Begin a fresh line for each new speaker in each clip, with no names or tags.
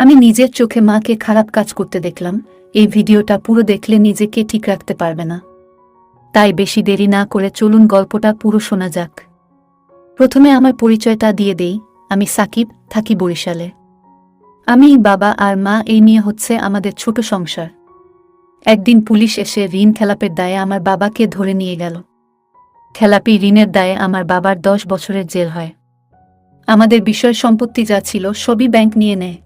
আমি নিজের চোখে মাকে খারাপ কাজ করতে দেখলাম। এই ভিডিওটা পুরো দেখলে নিজেকে ঠিক রাখতে পারবে না। তাই বেশি দেরি না করে চলুন গল্পটা পুরো শোনা যাক। প্রথমে আমার পরিচয়টা দিয়ে দেই। আমি সাকিব, থাকি বরিশালে। আমি, বাবা আর মা, এই নিয়ে হচ্ছে আমাদের ছোট সংসার। একদিন পুলিশ এসে ঋণ খেলাপের দায়ে আমার বাবাকে ধরে নিয়ে গেল। খেলাপি ঋণের দায়ে আমার বাবার 10 বছরের জেল হয়। আমাদের বিষয় সম্পত্তি যা ছিল সবই ব্যাংক নিয়ে নেয়।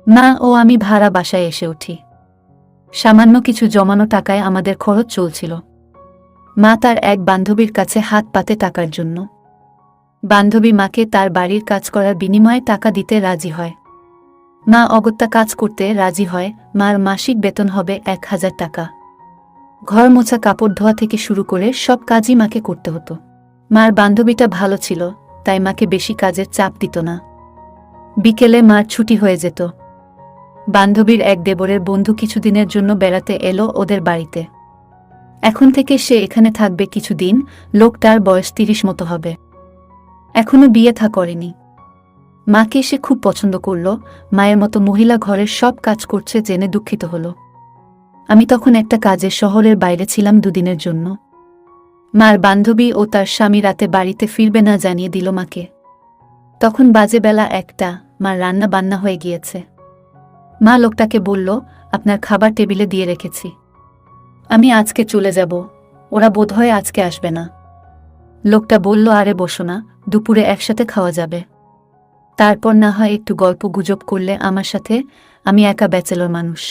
মা ও আমি ভাড়া বাসায় এসে উঠি। সামান্য কিছু জমানো টাকায় আমাদের খরচ চলছিল। মা তার এক বান্ধবীর কাছে হাত পাতে টাকার জন্য। বান্ধবী মাকে তার বাড়ির কাজ করার বিনিময়ে টাকা দিতে রাজি হয়। মা অগত্যা কাজ করতে রাজি হয়। মার মাসিক বেতন হবে 1000 টাকা। ঘর মোছা, কাপড় ধোয়া থেকে শুরু করে সব কাজই মাকে করতে হতো। মার বান্ধবীটা ভালো ছিল, তাই মাকে বেশি কাজের চাপ দিত না। বিকেলে মার ছুটি হয়ে যেত। বান্ধবীর এক দেবরের বন্ধু কিছুদিনের জন্য বেড়াতে এলো ওদের বাড়িতে। এখন থেকে সে এখানে থাকবে কিছুদিন। লোকটার বয়স 30 মতো হবে। এখনো বিয়ে থা করেনি। মাকে সে খুব পছন্দ করল। মায়ের মতো মহিলা ঘরের সব কাজ করছে জেনে দুঃখিত হল। আমি তখন একটা কাজে শহরের বাইরে ছিলাম 2 দিনের জন্য। মার বান্ধবী ও তার স্বামী রাতে বাড়িতে ফিরবে না জানিয়ে দিল মাকে। তখন বাজে বেলা 1টা। মার রান্না বান্না হয়ে গিয়েছে। মা লোকটাকে বলল, আপনার খাবার টেবিলে দিয়ে রেখেছি। আমি আজকে চলে যাব, ওরা বোধহয় আজকে আসবে না। লোকটা বলল, আরে বসো না, দুপুরে একসাথে খাওয়া যাবে। তারপর না হয় একটু গল্প গুজব করলে আমার সাথে, আমি একা ব্যাচেলর মানুষ।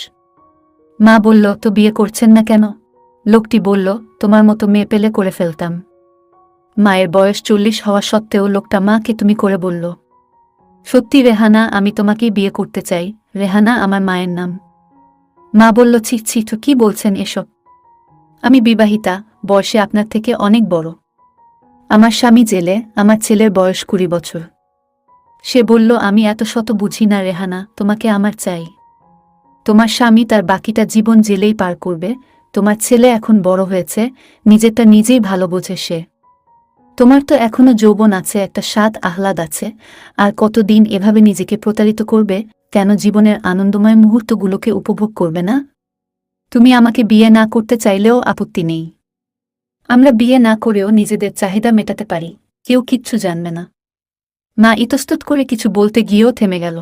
মা বলল, তো বিয়ে করছেন না কেন? লোকটি বলল, তোমার মতো মেয়ে পেলে করে ফেলতাম। মায়ের বয়স 40 হওয়া সত্ত্বেও লোকটা মাকে তুমি করে বলল। সত্যি রেহানা, আমি তোমাকেই বিয়ে করতে চাই। রেহানা আমার মায়ের নাম। মা বলল, ছি ছি, তো কি বলছেন এসব? আমি বিবাহিতা, বয়সে আপনার থেকে অনেক বড়। আমার স্বামী জেলে, আমার ছেলের বয়স 20 বছর। সে বলল, আমি এত শত বুঝি না রেহানা, তোমাকে আমার চাই। তোমার স্বামী তার বাকিটা জীবন জেলেই পার করবে। তোমার ছেলে এখন বড় হয়েছে, নিজেরটা নিজেই ভালো বোঝে সে। তোমার তো এখনো যৌবন আছে, একটা স্বাদ আহ্লাদ আছে। আর কতদিন এভাবে নিজেকে প্রতারিত করবে? কেন জীবনের আনন্দময় মুহূর্তগুলোকে উপভোগ করবে না? তুমি আমাকে বিয়ে না করতে চাইলেও আপত্তি নেই। আমরা বিয়ে না করেও নিজেদের চাহিদা মেটাতে পারি, কেউ কিচ্ছু জানবে না। মা ইতস্তত করে কিছু বলতে গিয়েও থেমে গেল।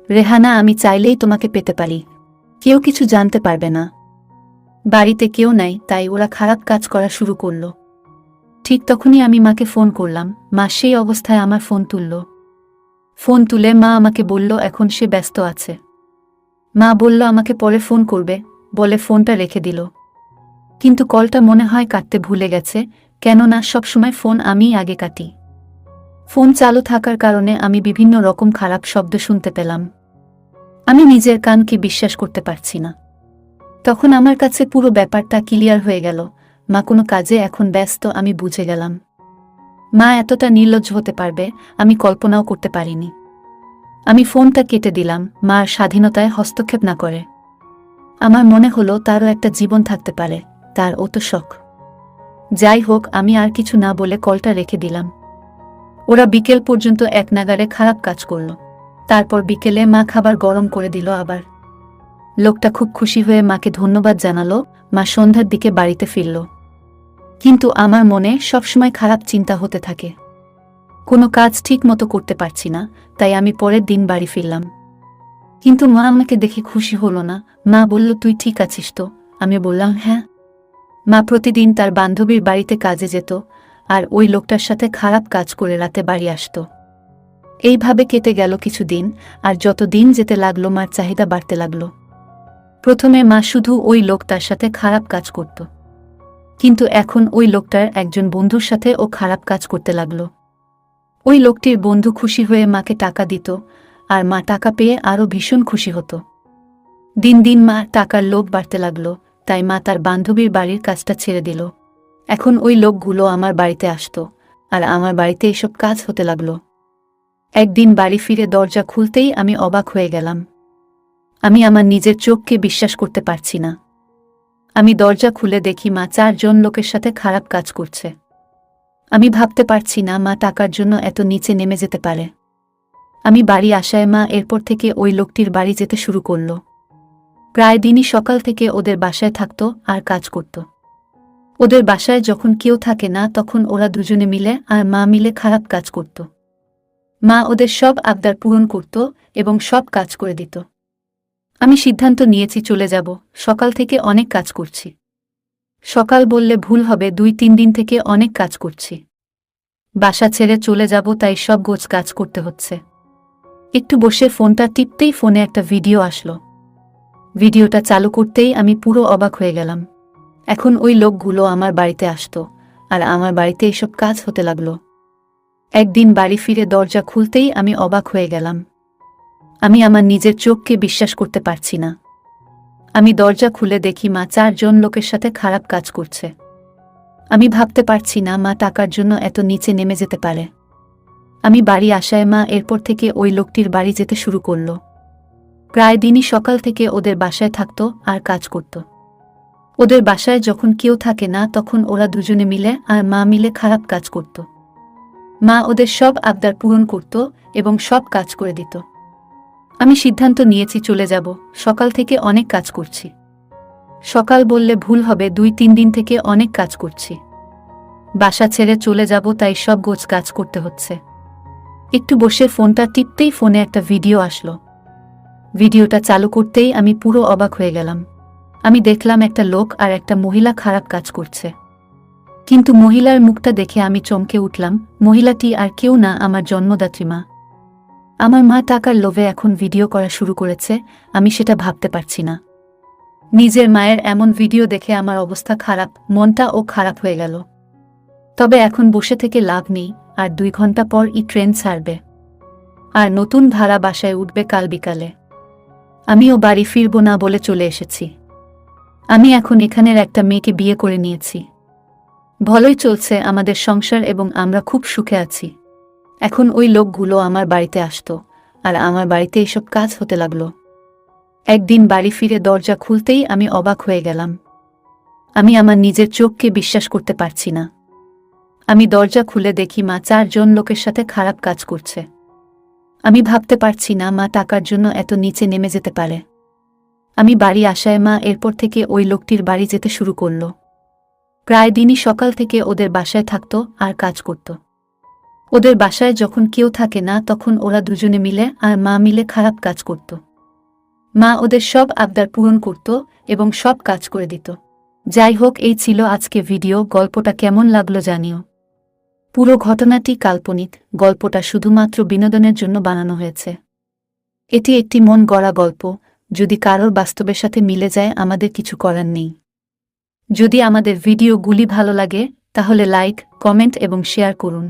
রেহানা, আমি চাইলেই তোমাকে পেতে পারি, কেউ কিছু জানতে পারবে না। বাড়িতে কেউ নাই, তাই ওরা খারাপ কাজ করা শুরু করল। ঠিক তখনই আমি মাকে ফোন করলাম। মা সেই অবস্থায় আমার ফোন তুলল। ফোন তুলে মা আমাকে বলল, এখন সে ব্যস্ত আছে। মা বলল আমাকে পরে ফোন করবে, বলে ফোনটা রেখে দিল। কিন্তু কলটা মনে হয় কাটতে ভুলে গেছে, কেননা সবসময় ফোন আমিই আগে কাটি। ফোন চালু থাকার কারণে আমি বিভিন্ন রকম খারাপ শব্দ শুনতে পেলাম। আমি নিজের কানকে বিশ্বাস করতে পারছি না। তখন আমার কাছে পুরো ব্যাপারটা ক্লিয়ার হয়ে গেল। মা কোনো কাজে এখন ব্যস্ত, আমি বুঝে গেলাম। মা এতটা নির্লজ্জ হতে পারবে আমি কল্পনাও করতে পারিনি। আমি ফোনটা কেটে দিলাম। মার স্বাধীনতায় হস্তক্ষেপ না করে। আমার মনে হলো তারও একটা জীবন থাকতে পারে, তার ও তো শখ। যাই হোক, আমি আর কিছু না বলে কলটা রেখে দিলাম। ওরা বিকেল পর্যন্ত এক নাগাড়ে খারাপ কাজ করল। তারপর বিকেলে মা খাবার গরম করে দিল আবার। লোকটা খুব খুশি হয়ে মাকে ধন্যবাদ জানালো। মা সন্ধ্যার দিকে বাড়িতে ফিরল। কিন্তু আমার মনে সবসময় খারাপ চিন্তা হতে থাকে। কোনো কাজ ঠিক মতো করতে পারছি না, তাই আমি পরের দিন বাড়ি ফিরলাম। কিন্তু মা আমাকে দেখে খুশি হলো না। মা বলল, তুই ঠিক আছিস তো? আমি বললাম, হ্যাঁ। মা প্রতিদিন তার বান্ধবীর বাড়িতে কাজে যেত, আর ওই লোকটার সাথে খারাপ কাজ করে রাতে বাড়ি আসত। এইভাবে কেটে গেল কিছুদিন, আর যত দিন যেতে লাগলো মার চাহিদা বাড়তে লাগলো। প্রথমে মা শুধু ওই লোকটার সাথে খারাপ কাজ করত, কিন্তু এখন ওই লোকটার একজন বন্ধুর সাথে ও খারাপ কাজ করতে লাগলো। ওই লোকটির বন্ধু খুশি হয়ে মাকে টাকা দিত, আর মা টাকা পেয়ে আরও ভীষণ খুশি হতো। দিন দিন মা টাকার লোভ বাড়তে লাগলো, তাই মা তার বান্ধবীর বাড়ির কাজটা ছেড়ে দিল। এখন ওই লোকগুলো আমার বাড়িতে আসতো, আর আমার বাড়িতে এসব কাজ হতে লাগলো। একদিন বাড়ি ফিরে দরজা খুলতেই আমি অবাক হয়ে গেলাম। আমি আমার নিজের চোখকে বিশ্বাস করতে পারছি না। আমি দরজা খুলে দেখি মা 4 জন লোকের সাথে খারাপ কাজ করছে। আমি ভাবতে পারছি না মা টাকার জন্য এত নিচে নেমে যেতে পারে। আমি বাড়ি আসায় মা এরপর থেকে ওই লোকটির বাড়ি যেতে শুরু করল। প্রায় দিনই সকাল থেকে ওদের বাসায় থাকত আর কাজ করত। ওদের বাসায় যখন কেউ থাকে না তখন ওরা দুজনে মিলে আর মা মিলে খারাপ কাজ করত। মা ওদের সব আবদার পূরণ করত এবং সব কাজ করে দিত। আমি সিদ্ধান্ত নিয়েছি চলে যাব, সকাল থেকে অনেক কাজ করছি। সকাল বললে ভুল হবে, 2-3 দিন থেকে অনেক কাজ করছি। বাসা ছেড়ে চলে যাব, তাই সব গোছ কাজ করতে হচ্ছে। একটু বসে ফোনটা টিপতেই ফোনে একটা ভিডিও আসলো। ভিডিওটা চালু করতেই আমি পুরো অবাক হয়ে গেলাম। এখন ওই লোকগুলো আমার বাড়িতে আসতো আর আমার বাড়িতে এসব কাজ হতে লাগলো। একদিন বাড়ি ফিরে দরজা খুলতেই আমি অবাক হয়ে গেলাম। আমি আমার নিজের চোখকে বিশ্বাস করতে পারছি না। আমি দরজা খুলে দেখি মা 4 জন লোকের সাথে খারাপ কাজ করছে। আমি ভাবতে পারছি না মা টাকার জন্য এত নিচে নেমে যেতে পারে। আমি বাড়ি আসায় মা এরপর থেকে ওই লোকটির বাড়ি যেতে শুরু করল। প্রায় দিনই সকাল থেকে ওদের বাসায় থাকত আর কাজ করত। ওদের বাসায় যখন কেউ থাকে না তখন ওরা দুজনে মিলে আর মা মিলে খারাপ কাজ করত। মা ওদের সব আবদার পূরণ করত এবং সব কাজ করে দিত। আমি সিদ্ধান্ত নিয়েছি চলে যাব, সকাল থেকে অনেক কাজ করছি। সকাল বললে ভুল হবে, 2-3 দিন থেকে অনেক কাজ করছি। বাসা ছেড়ে চলে যাব, তাই সব গোছ কাজ করতে হচ্ছে। একটু বসে ফোনটা টিপতেই ফোনে একটা ভিডিও আসলো। ভিডিওটা চালু করতেই আমি পুরো অবাক হয়ে গেলাম। আমি দেখলাম একটা লোক আর একটা মহিলা খারাপ কাজ করছে। কিন্তু মহিলার মুখটা দেখে আমি চমকে উঠলাম। মহিলাটি আর কেউ না, আমার জন্মদাত্রী মা। আমার মা টাকার লোভে এখন ভিডিও করা শুরু করেছে, আমি সেটা ভাবতে পারছি না। নিজের মায়ের এমন ভিডিও দেখে আমার অবস্থা খারাপ, মনটাও খারাপ হয়ে গেল। তবে এখন বসে থেকে লাভ নেই, আর 2 ঘন্টা পর ট্রেন ছাড়বে আর নতুন ভাড়া বাসায় উঠবে কাল বিকালে। আমিও বাড়ি ফিরব না বলে চলে এসেছি। আমি এখন এখানের একটা মেয়েকে বিয়ে করে নিয়েছি। ভালোই চলছে আমাদের সংসার এবং আমরা খুব সুখে আছি। এখন ওই লোকগুলো আমার বাড়িতে আসতো আর আমার বাড়িতে এসব কাজ হতে লাগলো। একদিন বাড়ি ফিরে দরজা খুলতেই আমি অবাক হয়ে গেলাম। আমি আমার নিজের চোখকে বিশ্বাস করতে পারছি না। আমি দরজা খুলে দেখি মা 4 জন লোকের সাথে খারাপ কাজ করছে। আমি ভাবতে পারছি না মা টাকার জন্য এত নিচে নেমে যেতে পারে। আমি বাড়ি আসায় মা এরপর থেকে ওই লোকটির বাড়ি যেতে শুরু করল। প্রায় দিনই সকাল থেকে ওদের বাসায় থাকত আর কাজ করত। ওদের বাসায় যখন কেউ থাকে না তখন ওরা দুজনে মিলে আর মা মিলে খারাপ কাজ করত। মা ওদের সব আবদার পূরণ করত এবং সব কাজ করে দিত। যাই হোক, এই ছিল আজকে ভিডিও। গল্পটা কেমন লাগলো জানিও। পুরো ঘটনাটি কাল্পনিক, গল্পটা শুধুমাত্র বিনোদনের জন্য বানানো হয়েছে। এটি একটি মন গড়া গল্প। যদি কারোর বাস্তবের সাথে মিলে যায় আমাদের কিছু করার নেই। যদি আমাদের ভিডিওগুলি ভালো লাগে তাহলে লাইক, কমেন্ট এবং শেয়ার করুন।